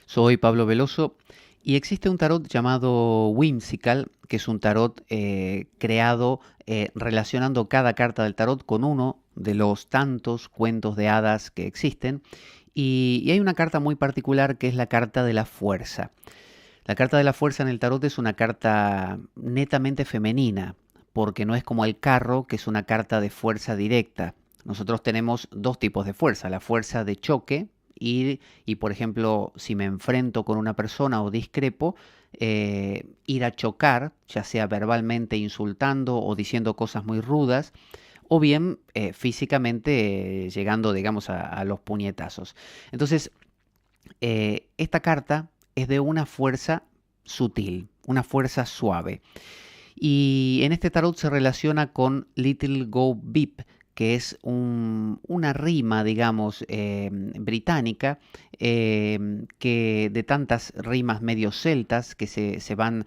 Soy Pablo Veloso y existe un tarot llamado Whimsical, que es un tarot creado relacionando cada carta del tarot con uno de los tantos cuentos de hadas que existen. Y hay una carta muy particular que es la carta de la fuerza. La carta de la fuerza en el tarot es una carta netamente femenina, porque no es como el carro, que es una carta de fuerza directa. Nosotros tenemos dos tipos de fuerza, la fuerza de choque y por ejemplo, si me enfrento con una persona o discrepo, ir a chocar, ya sea verbalmente insultando o diciendo cosas muy rudas, o bien físicamente llegando, digamos, a los puñetazos. Entonces, esta carta es de una fuerza sutil, una fuerza suave. Y en este tarot se relaciona con Little Go Beep, que es una rima, digamos, británica, que de tantas rimas medio celtas que se van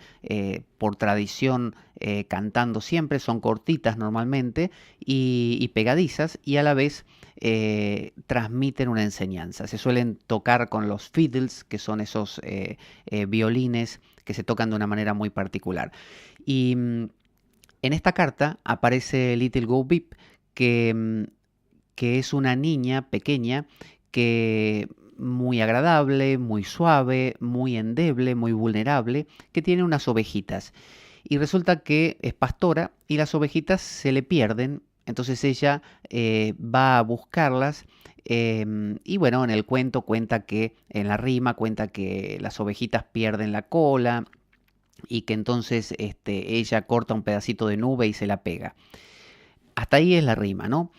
por tradición cantando siempre, son cortitas normalmente y pegadizas y a la vez transmiten una enseñanza. Se suelen tocar con los fiddles, que son esos violines que se tocan de una manera muy particular. Y en esta carta aparece Little Go Beep, que, que es una niña pequeña que muy agradable, muy suave, muy endeble, muy vulnerable, que tiene unas ovejitas. Y resulta que es pastora y las ovejitas se le pierden, entonces ella va a buscarlas. Y bueno, en el cuento cuenta que, en la rima cuenta que las ovejitas pierden la cola, y que entonces ella corta un pedacito de nube y se la pega. Hasta ahí es la rima, ¿no?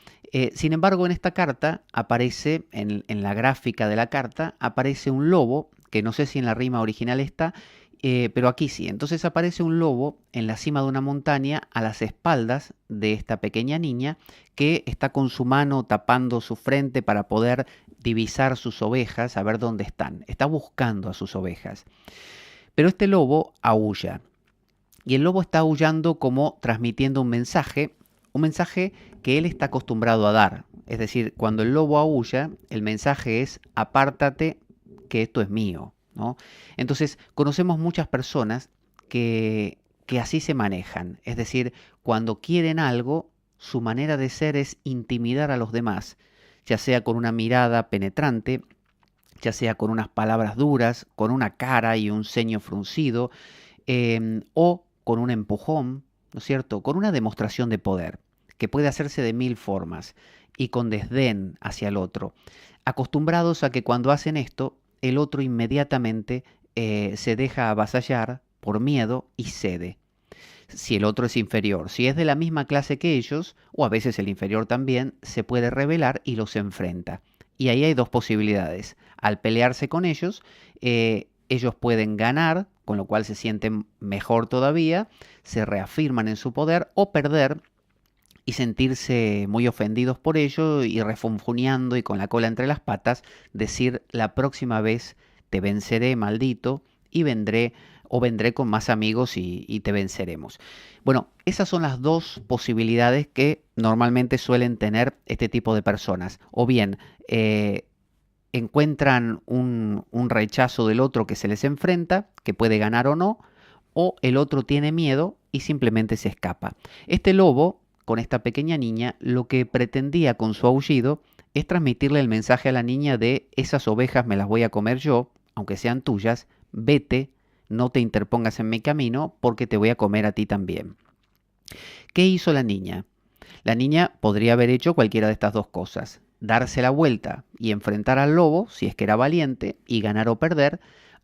Sin embargo, en esta carta aparece, en la gráfica de la carta, aparece un lobo, que no sé si en la rima original está, pero aquí sí. Entonces aparece un lobo en la cima de una montaña a las espaldas de esta pequeña niña que está con su mano tapando su frente para poder divisar sus ovejas, a ver dónde están. Está buscando a sus ovejas. Pero este lobo aúlla. Y el lobo está aullando como transmitiendo un mensaje que él está acostumbrado a dar. Es decir, cuando el lobo aúlla, el mensaje es apártate que esto es mío, ¿no? Entonces, conocemos muchas personas que así se manejan. Es decir, cuando quieren algo, su manera de ser es intimidar a los demás, ya sea con una mirada penetrante, ya sea con unas palabras duras, con una cara y un ceño fruncido, o con un empujón, ¿no es cierto? Con una demostración de poder, que puede hacerse de mil formas, y con desdén hacia el otro, acostumbrados a que cuando hacen esto, el otro inmediatamente se deja avasallar por miedo y cede. Si el otro es inferior, si es de la misma clase que ellos, o a veces el inferior también, se puede rebelar y los enfrenta. Y ahí hay dos posibilidades. Al pelearse con ellos, ellos pueden ganar, con lo cual se sienten mejor todavía, se reafirman en su poder, o perder y sentirse muy ofendidos por ello y refunfuñando y con la cola entre las patas, decir la próxima vez te venceré, maldito, y vendré o vendré con más amigos y te venceremos. Bueno, esas son las dos posibilidades que normalmente suelen tener este tipo de personas. O bien encuentran un rechazo del otro que se les enfrenta, que puede ganar o el otro tiene miedo y simplemente se escapa. Este lobo, con esta pequeña niña, lo que pretendía con su aullido es transmitirle el mensaje a la niña de esas ovejas me las voy a comer yo, aunque sean tuyas, vete, no te interpongas en mi camino porque te voy a comer a ti también. ¿Qué hizo la niña? La niña podría haber hecho cualquiera de estas dos cosas. Darse la vuelta y enfrentar al lobo, si es que era valiente, y ganar o perder,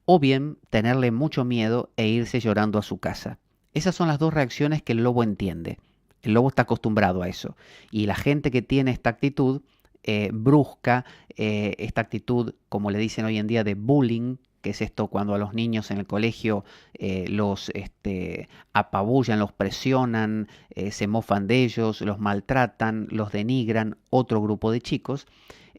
o bien tenerle mucho miedo e irse llorando a su casa. Esas son las dos reacciones que el lobo entiende. El lobo está acostumbrado a eso. Y la gente que tiene esta actitud brusca, esta actitud, como le dicen hoy en día, de bullying, que es esto cuando a los niños en el colegio los apabullan, los presionan, se mofan de ellos, los maltratan, los denigran, otro grupo de chicos.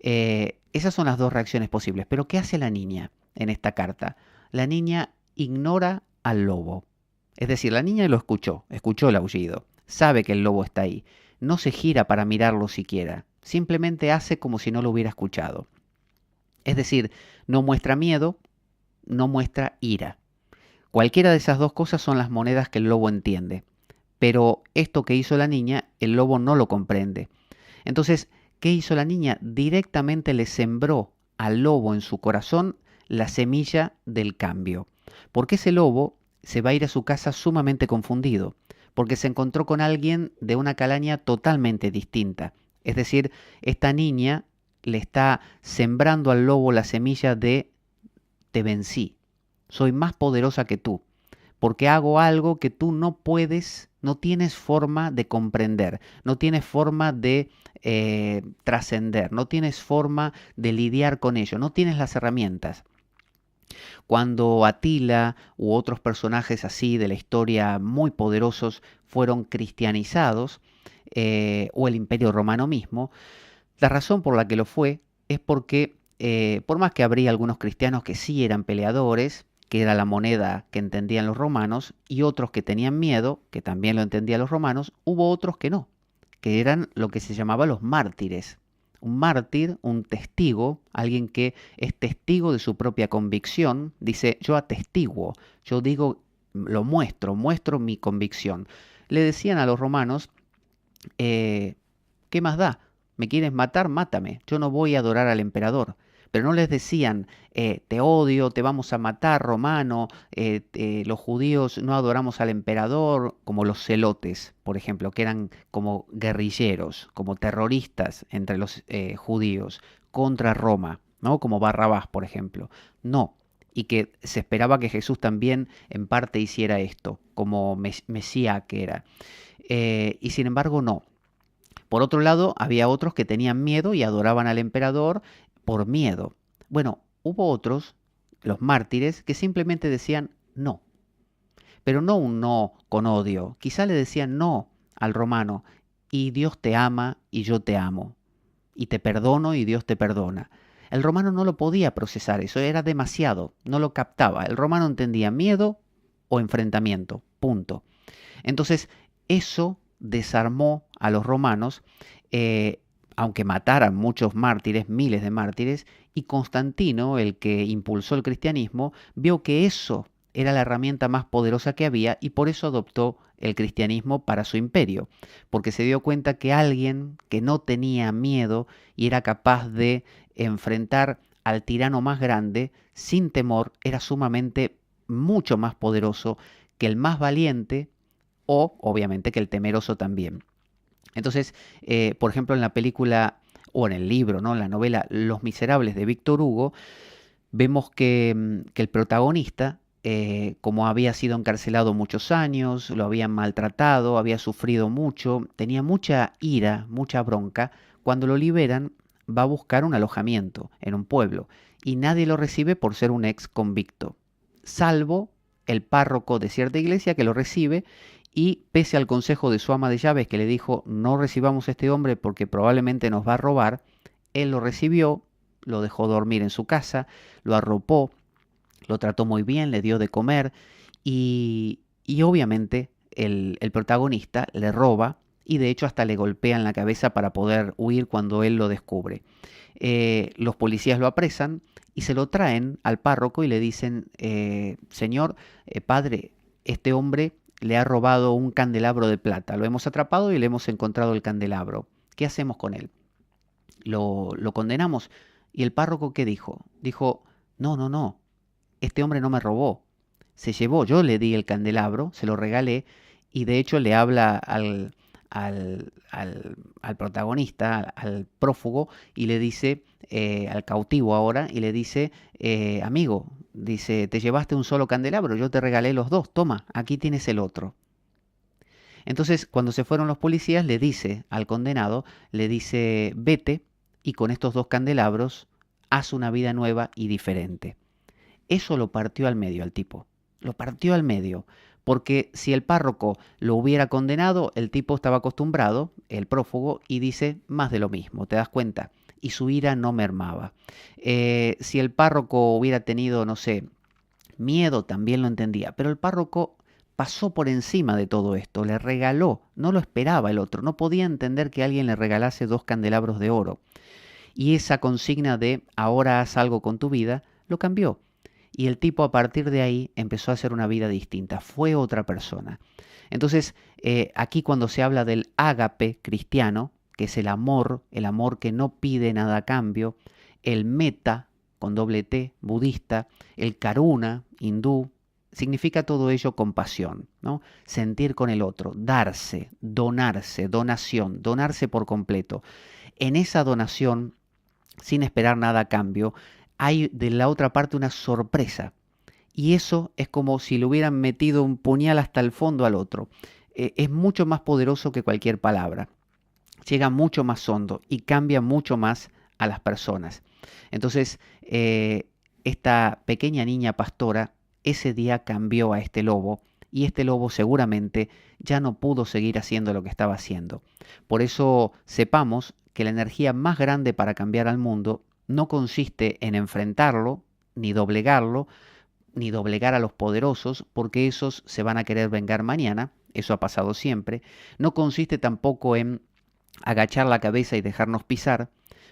Esas son las dos reacciones posibles. Pero ¿qué hace la niña en esta carta? La niña ignora al lobo. Es decir, la niña lo escuchó, escuchó el aullido, sabe que el lobo está ahí, no se gira para mirarlo siquiera, simplemente hace como si no lo hubiera escuchado. Es decir, no muestra miedo, no muestra ira. Cualquiera de esas dos cosas son las monedas que el lobo entiende. Pero esto que hizo la niña, el lobo no lo comprende. Entonces, ¿qué hizo la niña? Directamente le sembró al lobo en su corazón la semilla del cambio. Porque ese lobo se va a ir a su casa sumamente confundido, porque se encontró con alguien de una calaña totalmente distinta. Es decir, esta niña le está sembrando al lobo la semilla de te vencí, soy más poderosa que tú, porque hago algo que tú no puedes, no tienes forma de comprender, no tienes forma de trascender, no tienes forma de lidiar con ello, no tienes las herramientas. Cuando Atila u otros personajes así de la historia muy poderosos fueron cristianizados, o el Imperio Romano mismo, la razón por la que lo fue es porque, por más que habría algunos cristianos que sí eran peleadores, que era la moneda que entendían los romanos, y otros que tenían miedo, que también lo entendían los romanos, hubo otros que no, que eran lo que se llamaba los mártires. Un mártir, un testigo, alguien que es testigo de su propia convicción, dice, yo atestiguo, yo digo, lo muestro mi convicción. Le decían a los romanos, ¿qué más da? ¿Me quieres matar? Mátame. Yo no voy a adorar al emperador. Pero no les decían, te odio, te vamos a matar, romano, los judíos no adoramos al emperador, como los celotes, por ejemplo, que eran como guerrilleros, como terroristas entre los judíos, contra Roma, ¿no? Como Barrabás, por ejemplo. No. Y que se esperaba que Jesús también en parte hiciera esto, como Mesías que era. Y sin embargo, no. Por otro lado, había otros que tenían miedo y adoraban al emperador por miedo. Bueno, hubo otros, los mártires, que simplemente decían no. Pero no un no con odio. Quizá le decían no al romano y Dios te ama y yo te amo. Y te perdono y Dios te perdona. El romano no lo podía procesar, eso era demasiado, no lo captaba. El romano entendía miedo o enfrentamiento, punto. Entonces, eso desarmó a los romanos, aunque mataran muchos mártires, miles de mártires, y Constantino, el que impulsó el cristianismo, vio que eso era la herramienta más poderosa que había y por eso adoptó el cristianismo para su imperio, porque se dio cuenta que alguien que no tenía miedo y era capaz de enfrentar al tirano más grande sin temor era sumamente mucho más poderoso que el más valiente o obviamente que el temeroso también. Entonces, por ejemplo, en la película o en el libro, ¿no? En la novela Los Miserables de Víctor Hugo, vemos que el protagonista, como había sido encarcelado muchos años, lo habían maltratado, había sufrido mucho, tenía mucha ira, mucha bronca, cuando lo liberan va a buscar un alojamiento en un pueblo y nadie lo recibe por ser un ex convicto, salvo el párroco de cierta iglesia que lo recibe y pese al consejo de su ama de llaves que le dijo no recibamos a este hombre porque probablemente nos va a robar, él lo recibió, lo dejó dormir en su casa, lo arropó, lo trató muy bien, le dio de comer y obviamente el protagonista le roba y de hecho hasta le golpea en la cabeza para poder huir cuando él lo descubre. Los policías lo apresan y se lo traen al párroco y le dicen, señor, padre, este hombre le ha robado un candelabro de plata, lo hemos atrapado y le hemos encontrado el candelabro. ¿Qué hacemos con él? ¿Lo condenamos? ¿Y el párroco qué dijo? Dijo, no, no, no, este hombre no me robó, se llevó, yo le di el candelabro, se lo regalé y de hecho le habla al protagonista, al prófugo, y le dice, al cautivo ahora, y le dice, amigo, dice, te llevaste un solo candelabro, yo te regalé los dos, toma, aquí tienes el otro. Entonces, cuando se fueron los policías, le dice al condenado, le dice, vete y con estos dos candelabros haz una vida nueva y diferente. Eso lo partió al medio al tipo, lo partió al medio, porque si el párroco lo hubiera condenado, el tipo estaba acostumbrado, el prófugo, y dice más de lo mismo, ¿te das cuenta? Y su ira no mermaba. Si el párroco hubiera tenido, no sé, miedo, también lo entendía, pero el párroco pasó por encima de todo esto, le regaló, no lo esperaba el otro, no podía entender que alguien le regalase dos candelabros de oro. Y esa consigna de ahora haz algo con tu vida, lo cambió. y el tipo a partir de ahí empezó a hacer una vida distinta, fue otra persona. Entonces, aquí cuando se habla del ágape cristiano, que es el amor que no pide nada a cambio, el metta, con doble T, budista, el karuna, hindú, significa todo ello compasión, ¿no? Sentir con el otro, darse, donarse, donación, donarse por completo. En esa donación, sin esperar nada a cambio, hay de la otra parte una sorpresa. Y eso es como si le hubieran metido un puñal hasta el fondo al otro. Es mucho más poderoso que cualquier palabra. Llega mucho más hondo y cambia mucho más a las personas. Entonces, esta pequeña niña pastora ese día cambió a este lobo y este lobo seguramente ya no pudo seguir haciendo lo que estaba haciendo. Por eso sepamos que la energía más grande para cambiar al mundo no consiste en enfrentarlo, ni doblegarlo, ni doblegar a los poderosos, porque esos se van a querer vengar mañana, eso ha pasado siempre. No consiste tampoco en agachar la cabeza y dejarnos pisar,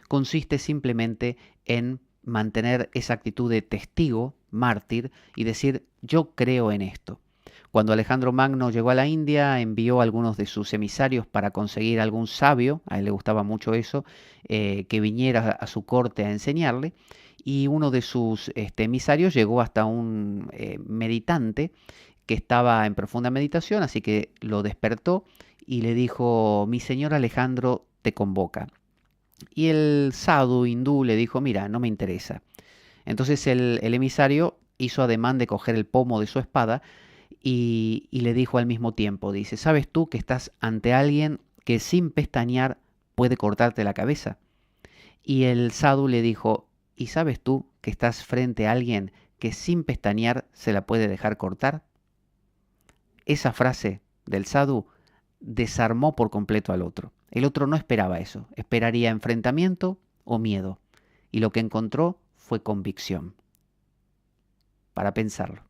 consiste simplemente en mantener esa actitud de testigo, mártir, y decir, yo creo en esto. Cuando Alejandro Magno llegó a la India, envió a algunos de sus emisarios para conseguir algún sabio, a él le gustaba mucho eso, que viniera a su corte a enseñarle, y uno de sus emisarios llegó hasta un meditante que estaba en profunda meditación, así que lo despertó y le dijo, mi señor Alejandro te convoca. Y el sadhu hindú le dijo, mira, no me interesa. Entonces el emisario hizo ademán de coger el pomo de su espada y le dijo al mismo tiempo, dice, ¿sabes tú que estás ante alguien que sin pestañear puede cortarte la cabeza? Y el sadhu le dijo, ¿y sabes tú que estás frente a alguien que sin pestañear se la puede dejar cortar? Esa frase del sadhu desarmó por completo al otro. El otro no esperaba eso, esperaría enfrentamiento o miedo. Y lo que encontró fue convicción. Para pensarlo.